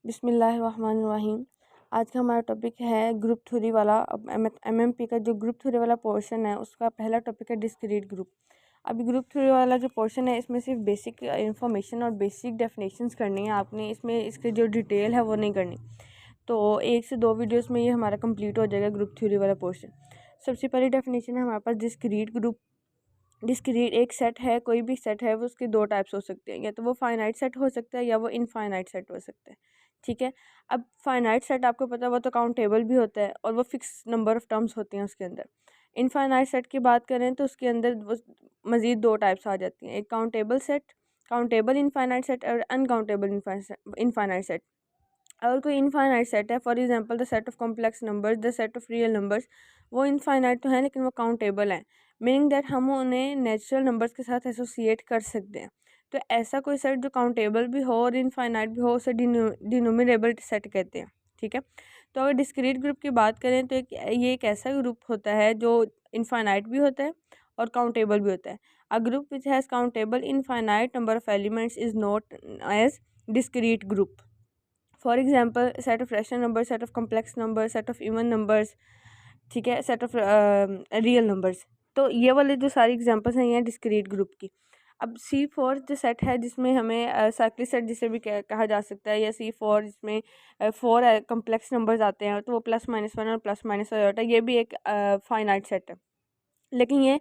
बिस्मिल्लाहिर्रहमानिर्रहीम। आज का हमारा टॉपिक है ग्रुप थ्योरी वाला। एमएमपी का जो ग्रुप थ्योरी वाला पोर्शन है उसका पहला टॉपिक है डिस्क्रीट ग्रुप। अभी ग्रुप थ्योरी वाला जो पोर्शन है इसमें सिर्फ बेसिक इन्फॉर्मेशन और बेसिक डेफिनेशंस करनी है आपने, इसमें इसके जो डिटेल है वो नहीं करनी। तो 1 से 2 वीडियोस में ये हमारा कंप्लीट हो जाएगा ग्रुप थ्योरी वाला पोर्शन। सबसे पहली डेफिनेशन है हमारे पास डिस्क्रीट ग्रुप। डिस्क्रीट एक सेट है, कोई भी सेट है वो उसके 2 टाइप्स हो सकते हैं, या तो वो फाइनाइट सेट हो सकता है या वो इनफाइनाइट सेट हो सकता है। ठीक है, अब फाइनाइट सेट आपको पता है वो तो काउंटेबल भी होता है और वो फिक्स नंबर ऑफ टर्म्स होती हैं उसके अंदर। इनफाइनाइट सेट की बात करें तो उसके अंदर वो मज़ीद 2 टाइप्स आ जाती हैं, एक countable set, countable infinite set और अनकाउंटेबल इनफाइनाइट सेट। अगर कोई इनफाइनाइट सेट है, for example the set of complex numbers, the set of real numbers, वो इनफाइनाइट तो है लेकिन वो काउंटेबल है, मीनिंग दैट हम उन्हें नेचुरल नंबर्स के साथ एसोसिएट कर सकते हैं। तो ऐसा कोई सेट जो काउंटेबल भी हो और इनफाइनाइट भी हो उसे डिनोमिनेबल सेट कहते हैं। ठीक है, तो अगर डिस्क्रीट ग्रुप की बात करें तो ये एक ऐसा ग्रुप होता है जो इनफाइनाइट भी होता है और काउंटेबल भी होता है। A group which has countable infinite number of elements is note as discrete group. For example set of rational number, set of complex number, set of even numbers, ठीक है, सेट ऑफ रियल नंबर्स। तो ये वाले जो सारी examples हैं ये discrete group की। अब C4 जो सेट है जिसमें हमें साइक्लिक सेट जिसे भी कहा जा सकता है, या C4 जिसमें 4 कम्प्लेक्स नंबर्स आते हैं तो वो +-1 और +-1 होता है, ये भी एक फाइनाइट सेट है, लेकिन ये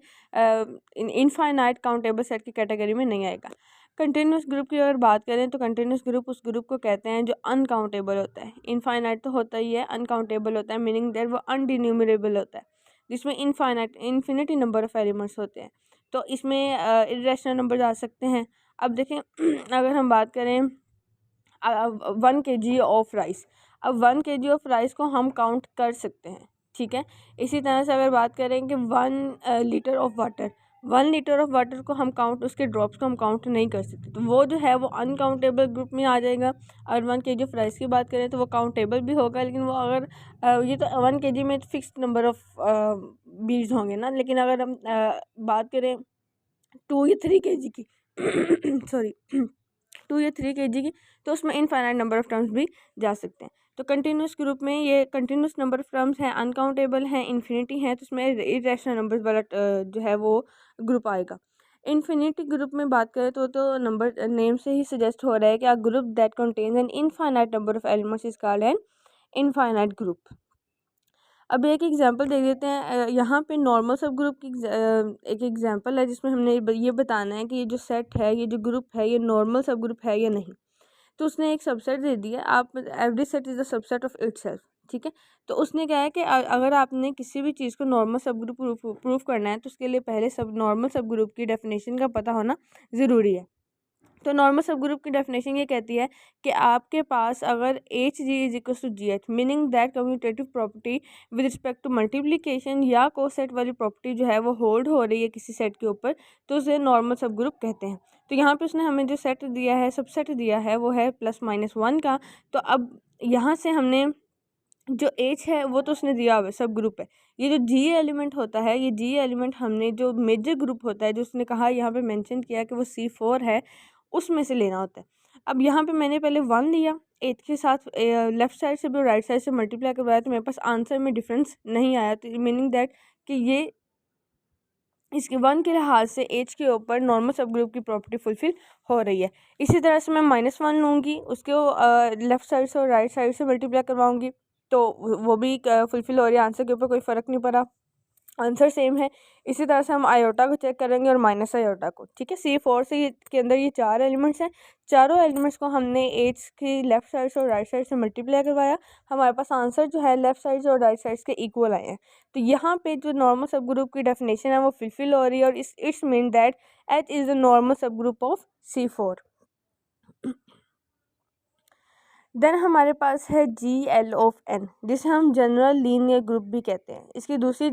इनफाइनाइट काउंटेबल सेट की कैटेगरी में नहीं आएगा। कंटिन्यूस ग्रुप की अगर बात करें तो कंटिन्यूस ग्रुप उस ग्रुप को कहते हैं जो अनकाउंटेबल होता है। इनफाइनाइट तो होता ही है, अनकाउंटेबल होता है, मीनिंग दैट वो अनडिन्यूमरेबल होता है, जिसमें इन्फिनिटी नंबर ऑफ एलिमेंट्स होते हैं। तो इसमें इरेशनल नंबर आ सकते हैं। अब देखें अगर हम बात करें 1 kg ऑफ राइस, अब 1 kg ऑफ राइस को हम काउंट कर सकते हैं। ठीक है, इसी तरह से अगर बात करें कि 1 litre of water, 1 litre of water को हम काउंट, उसके ड्रॉप्स को हम काउंट नहीं कर सकते, तो वो जो है वो अनकाउंटेबल ग्रुप में आ जाएगा। अगर 1 kg ऑफ राइस की बात करें तो वो काउंटेबल भी होगा, लेकिन वो अगर ये तो 1 kg में फिक्स नंबर ऑफ बीज होंगे ना, लेकिन अगर हम बात करें 2 या 3 kg की सॉरी 2 या 3 kg की, तो उसमें इनफाइनाइट नंबर ऑफ टर्म्स भी जा सकते हैं। तो कंटिन्यूस ग्रुप में ये कंटिन्यूस नंबर ऑफ टर्म्स हैं, अनकाउंटेबल हैं, इन्फिनिटी हैं, तो उसमें इरेशनल नंबर्स वाला जो है वो ग्रुप आएगा। इन्फिनिटी ग्रुप में बात करें तो नंबर नेम से ही सजेस्ट हो रहा है कि a group that contains an infinite number of elements is called an infinite group. अब एक एग्जांपल दे देते हैं, यहाँ पे नॉर्मल सब ग्रुप की एक एग्जांपल है जिसमें हमने ये बताना है कि ये जो सेट है, ये जो ग्रुप है, ये नॉर्मल सब ग्रुप है या नहीं। तो उसने एक सबसेट दे दिया, आप every set is the subset of itself. ठीक है, तो उसने क्या है कि अगर आपने किसी भी चीज़ को नॉर्मल सब ग्रुप प्रूव करना है तो उसके लिए पहले सब नॉर्मल सब ग्रुप की डेफिनेशन का पता होना ज़रूरी है। तो नॉर्मल सब ग्रुप की डेफिनेशन ये कहती है कि आपके पास अगर H G is equal to G H, meaning that commutative property with respect to multiplication या कोसेट वाली प्रॉपर्टी जो है वो होल्ड हो रही है किसी सेट के ऊपर, तो उसे नॉर्मल सब ग्रुप कहते हैं। तो यहाँ पे उसने हमें जो सेट दिया है, सबसेट दिया है, वो है +-1 का। तो अब यहाँ से हमने जो एच है वो तो उसने दिया हुआ है, सब ग्रुप है। ये जो जी एलिमेंट होता है, ये जी एलिमेंट हमने जो मेजर ग्रुप होता है जो उसने कहा यहाँ पे मेंशन किया कि वो C4 है, उसमें से लेना होता है। अब यहाँ पे मैंने पहले 1 लिया, एच के साथ लेफ्ट साइड से भी और राइट साइड से मल्टीप्लाई करवाया, तो मेरे पास आंसर में डिफरेंस नहीं आया, तो मीनिंग दैट कि ये इसके 1 के लिहाज से एच के ऊपर नॉर्मल सब ग्रुप की प्रॉपर्टी फुलफिल हो रही है। इसी तरह से मैं -1 लूँगी, उसको लेफ़्ट साइड से और राइट साइड से मल्टीप्लाई करवाऊँगी, तो वो भी फुलफिल हो रही है, आंसर के ऊपर कोई फ़र्क नहीं पड़ा, आंसर सेम है। इसी तरह से हम आयोटा को चेक करेंगे और माइनस आयोटा को। ठीक है, C4 से के अंदर ये 4 एलिमेंट्स हैं, चारों एलिमेंट्स को हमने एच की लेफ़्ट साइड से और राइट साइड से मल्टीप्लाई करवाया, हमारे पास आंसर जो है लेफ़्ट साइड से और राइट साइड के इक्वल आए हैं। तो यहाँ पे जो नॉर्मल सब ग्रुप की डेफिनेशन है वो फुलफिल हो रही है, और it's mean that H is the normal सब ग्रुप ऑफ C4। देन हमारे पास है GL ऑफ N, जिसे हम जनरल लीनियर ग्रुप भी कहते हैं। इसकी दूसरी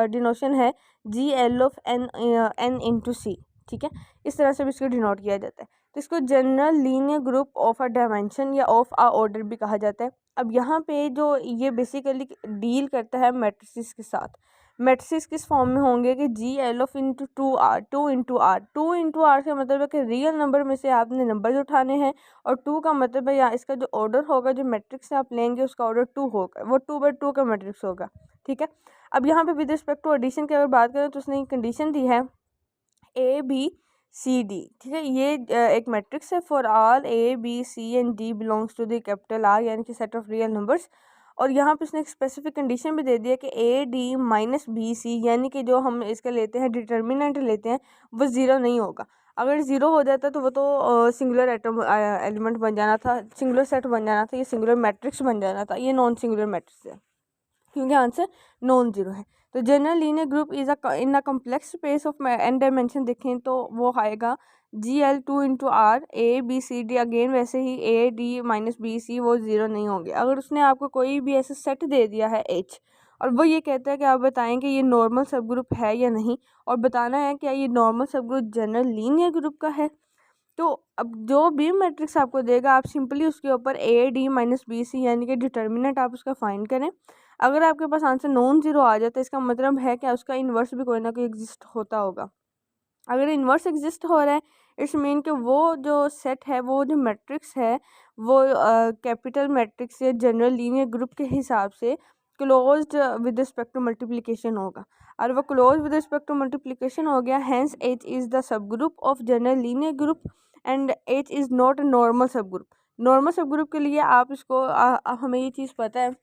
डिनोशन है GL of N into C। ठीक है, इस तरह से भी इसको डिनोट किया जाता है। तो इसको general linear group of a dimension या ऑफ अ ऑर्डर भी कहा जाता है। अब यहाँ पे जो ये बेसिकली डील करता है मैट्रिसेस के साथ, मैट्रिसेस किस फॉर्म में होंगे कि G L of into two R, two into R का मतलब है कि रियल नंबर में से आपने नंबर उठाने हैं, और टू का मतलब है यहाँ इसका जो ऑर्डर होगा, जो मैट्रिक्स आप लेंगे उसका ऑर्डर टू होगा, वो 2/2 का मैट्रिक्स होगा। ठीक है, अब यहाँ पे विद रिस्पेक्ट टू एडिशन की अगर बात करें तो उसने कंडीशन दी है ABCD। ठीक है, ये एक मैट्रिक्स है for all ABC and D belongs to the capital R, यानी कि सेट ऑफ रियल नंबर्स। और यहाँ पे उसने एक स्पेसिफिक कंडीशन भी दे दी है कि AD माइनस BC, यानी कि जो हम इसका लेते हैं डिटर्मिनेंट लेते हैं, वो ज़ीरो नहीं होगा। अगर ज़ीरो हो जाता तो वो तो सिंगुलर एटम एलिमेंट बन जाना था, सिंगुलर सेट बन जाना था, ये सिंगुलर मैट्रिक्स बन जाना था, ये नॉन सिंगुलर मैट्रिक्स है क्योंकि आंसर नॉन जीरो है। तो general linear group is in a complex space of N dimension देखें तो वो आएगा GL 2 × R ABCD। अगेन वैसे ही AD माइनस BC वो ज़ीरो नहीं होंगे। अगर उसने आपको कोई भी ऐसा सेट दे दिया है H, और वो ये कहता है कि आप बताएं कि ये नॉर्मल सब ग्रुप है या नहीं, और बताना है क्या ये नॉर्मल सब ग्रुप जनरल लीनियर ग्रुप का है, तो अब जो भी मैट्रिक्स आपको देगा आप सिंपली उसके ऊपर AD माइनस BC यानी कि डिटर्मिनेंट आप उसका फाइंड करें। अगर आपके पास आंसर नॉन ज़ीरो आ जाता है इसका मतलब है कि उसका इन्वर्स भी कोई ना कोई एग्जिस्ट होता होगा। अगर इन्वर्स एग्जिस्ट हो रहा है इट्स मीन कि वो जो सेट है, वो जो मैट्रिक्स है, वो कैपिटल मैट्रिक्स या जनरल लीनियर ग्रुप के हिसाब से closed with respect to multiplication होगा, और वो close with respect to multiplication हो गया। Hence H is the sub group of general linear group and H is not a normal सब ग्रुप। नॉर्मल सब ग्रुप के लिए आप इसको हमें ये चीज़ पता है,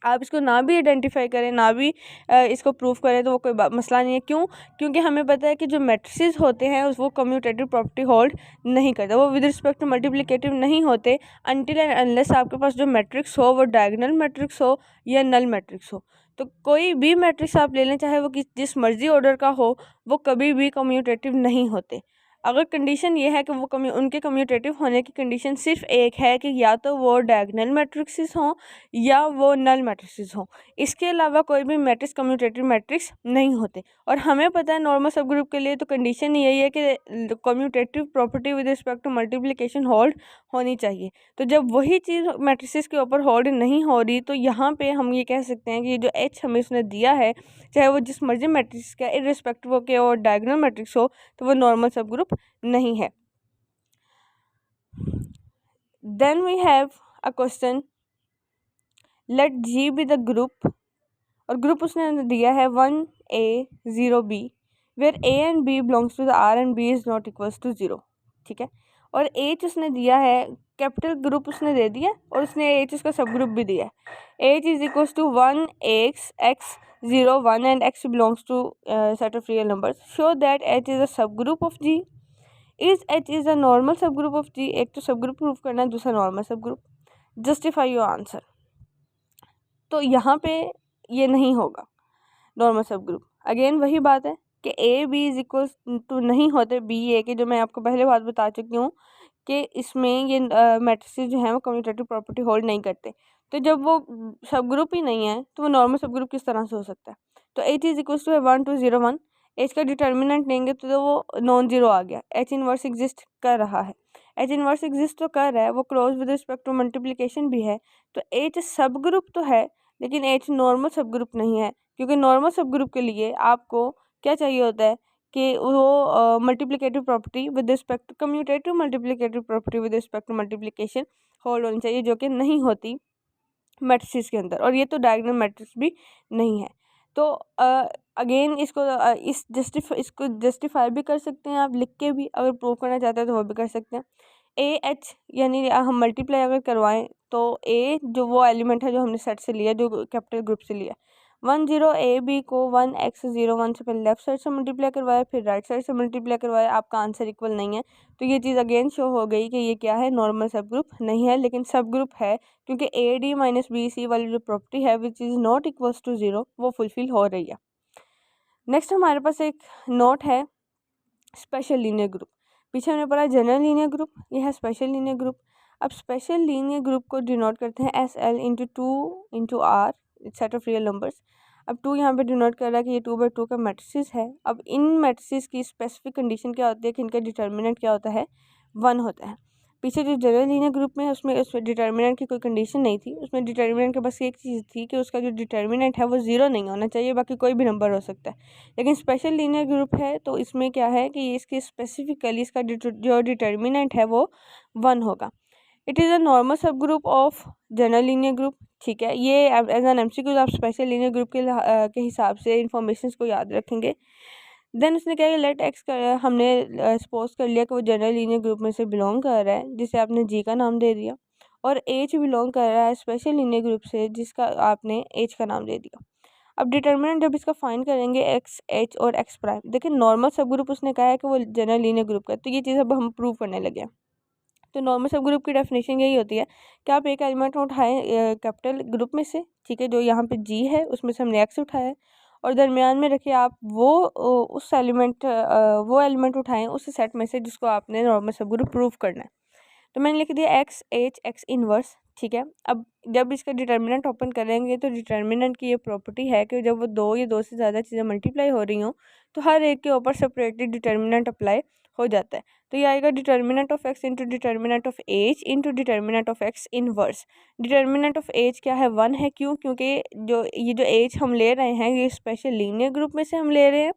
आप इसको ना भी आइडेंटिफाई करें ना भी इसको प्रूफ करें तो वो कोई मसला नहीं है। क्यों? क्योंकि हमें पता है कि जो मैट्रिसेस होते हैं वो कम्यूटेटिव प्रॉपर्टी होल्ड नहीं करते, वो विद रिस्पेक्ट टू मल्टीप्लिकेटिव नहीं होते अनटिल एंड अनलेस आपके पास जो मैट्रिक्स हो वो डायगोनल मैट्रिक्स हो या नल मैट्रिक्स हो। तो कोई भी मैट्रिक्स आप ले लें चाहे वो जिस मर्जी ऑर्डर का हो, वो कभी भी कम्यूटेटिव नहीं होते। अगर कंडीशन ये है कि वो उनके कम्यूटेटिव होने की कंडीशन सिर्फ एक है कि या तो वो डायगोनल मैट्रिक्सेस हों या वो नल मैट्रिक्सेस हों, इसके अलावा कोई भी मैट्रिक्स कम्यूटेटिव मैट्रिक्स नहीं होते। और हमें पता है नॉर्मल सब ग्रुप के लिए तो कंडीशन यही है कि commutative property with respect to multiplication hold होनी चाहिए। तो जब वही चीज़ मैट्रिसेस के ऊपर होल्ड नहीं हो रही तो यहाँ पे हम ये कह सकते हैं कि जो H हमें उसने दिया है, चाहे वो जिस मर्जी मैट्रिक्स का इर्रिस्पेक्टिव के और डायगोनल मैट्रिक्स हो, तो वो नॉर्मल सब ग्रुप नहीं है। Then we have a question, let G be the group, और ग्रुप उसने दिया है 1A 0B where A and B belongs to the R and B is not equals to 0। ठीक है, और H उसने दिया है, कैपिटल ग्रुप उसने दे दिया और उसने H उसका सब ग्रुप भी दिया है। H is equals to 1X X 0 1 and X belongs to set of real numbers. Show that H is a सब group of G। Is H is a normal सब ग्रुप ऑफ G। एक तो सब group proof करना है, दूसरा normal सब group. Justify your answer. तो यहाँ पे ये नहीं होगा नॉर्मल सब ग्रुप। अगेन वही बात है कि A B is equal to नहीं होते B A के, जो मैं आपको पहले बात बता चुकी हूँ कि इसमें ये मैट्रिसेस जो हैं वो कम्यूटेटिव प्रॉपर्टी होल्ड नहीं करते। तो जब वो सब ग्रुप ही नहीं है तो वो नॉर्मल सब ग्रुप किस तरह से हो सकता है? तो H is equal to 1 2 0 1। H का डिटर्मिनेंट लेंगे तो वो नॉन जीरो आ गया। H इनवर्स एग्जिस्ट कर रहा है, H इनवर्स एग्जिस्ट तो कर रहा है, वो close with respect to multiplication भी है। तो H सब ग्रुप तो है लेकिन H नॉर्मल सब ग्रुप नहीं है, क्योंकि नॉर्मल सब ग्रुप के लिए आपको क्या चाहिए होता है कि वो multiplicative property with respect commutative multiplicative property with respect to multiplication hold होनी चाहिए, जो कि नहीं होती मैट्रिक्स के अंदर, और ये तो डायगोनल मैट्रिक्स भी नहीं है। तो अगेन इसको जस्टिफाई भी कर सकते हैं आप लिख के भी, अगर प्रूव करना चाहते हैं तो वो भी कर सकते हैं। AH यानी हम मल्टीप्लाई अगर करवाएं तो A जो वो एलिमेंट है जो हमने सेट से लिया, जो कैपिटल ग्रुप से लिया, 1 0 AB को 1X 0 1 से पहले लेफ्ट साइड से मल्टीप्लाई करवाया फिर राइट साइड से मल्टीप्लाई करवाया, आपका आंसर इक्वल नहीं है। तो ये चीज़ अगेन शो हो गई कि ये क्या है, नॉर्मल सब ग्रुप नहीं है, लेकिन सब ग्रुप है क्योंकि AD माइनस BC वाली जो प्रॉपर्टी है which is not equals to 0 वो फुलफिल हो रही है। नेक्स्ट हमारे पास एक नोट है स्पेशल लीनियर ग्रुप। पीछे हमने पढ़ा जनरल लीनियर ग्रुप, ये है स्पेशल लीनियर ग्रुप। अब स्पेशल लीनियर ग्रुप को डिनोट करते हैं SL into 2 into R set of real numbers. अब 2 यहाँ पे डिनोट कर रहा है कि ये 2/2 का मैट्रिसेस है। अब इन मैट्रिसेस की स्पेसिफिक कंडीशन क्या होती है कि इनका डिटर्मिनेंट क्या होता है, 1 होता है। पीछे जो जनरल लीनियर ग्रुप में है उसमें डिटर्मिनेंट की कोई कंडीशन नहीं थी, उसमें डिटर्मिनेंट के बस एक चीज़ थी कि उसका जो डिटर्मिनेंट है वो ज़ीरो नहीं होना चाहिए, बाकी कोई भी नंबर हो सकता है। लेकिन स्पेशल लीनियर ग्रुप है तो इसमें क्या है कि इसके स्पेसिफिकली इसका जो डिटर्मिनेंट है वो 1 होगा। इट इज़ अ नॉर्मल सब group of general linear group. ठीक है, ये एज एन MCQ आप स्पेशल लीनियर ग्रुप के हिसाब से इंफॉर्मेशन को याद रखेंगे। देन उसने क्या लेट एक्स हमने सपोज कर लिया कि वो जनरल लीनियर ग्रुप में से बिलोंग कर रहा है, जिसे आपने जी का नाम दे दिया, और एच बिलोंग कर रहा है स्पेशल लीनियर ग्रुप से, जिसका आपने एच का नाम दे दिया। अब डिटर्मिनेंट जब इसका फाइंड करेंगे एक्स, एच और एक्स प्राइम, देखिए नॉर्मल सब ग्रुप उसने कहा है कि वो जनरल लीनियर ग्रुप का, तो ये चीज़ अब हम प्रूव करने लगे हैं। तो नॉर्मल सब ग्रुप की डेफिनेशन यही होती है कि आप एक एलिमेंट उठाएं कैपिटल ग्रुप में से, ठीक है, जो यहाँ पे जी है उसमें से हमने एक्स उठाया है, और दरमियान में रखिए आप उस एलिमेंट वो एलिमेंट उठाएं उस सेट में से जिसको आपने नॉर्मल सब ग्रुप प्रूव करना है। तो मैंने लिख दिया एक्स एच एक्स इनवर्स। ठीक है, अब जब इसका डिटर्मिनेंट ओपन करेंगे तो डिटर्मिनेंट की ये प्रॉपर्टी है कि जब वो दो या दो से ज़्यादा चीज़ें मल्टीप्लाई हो रही हों तो हर एक के ऊपर सेपरेटली डिटर्मिनेंट अप्लाई हो जाता है। तो ये आएगा determinant of x into determinant of H into determinant of x inverse. Determinant of H क्या है, 1 है। क्यों? क्योंकि जो एच हम ले रहे हैं ये स्पेशल लीनियर ग्रुप में से हम ले रहे हैं,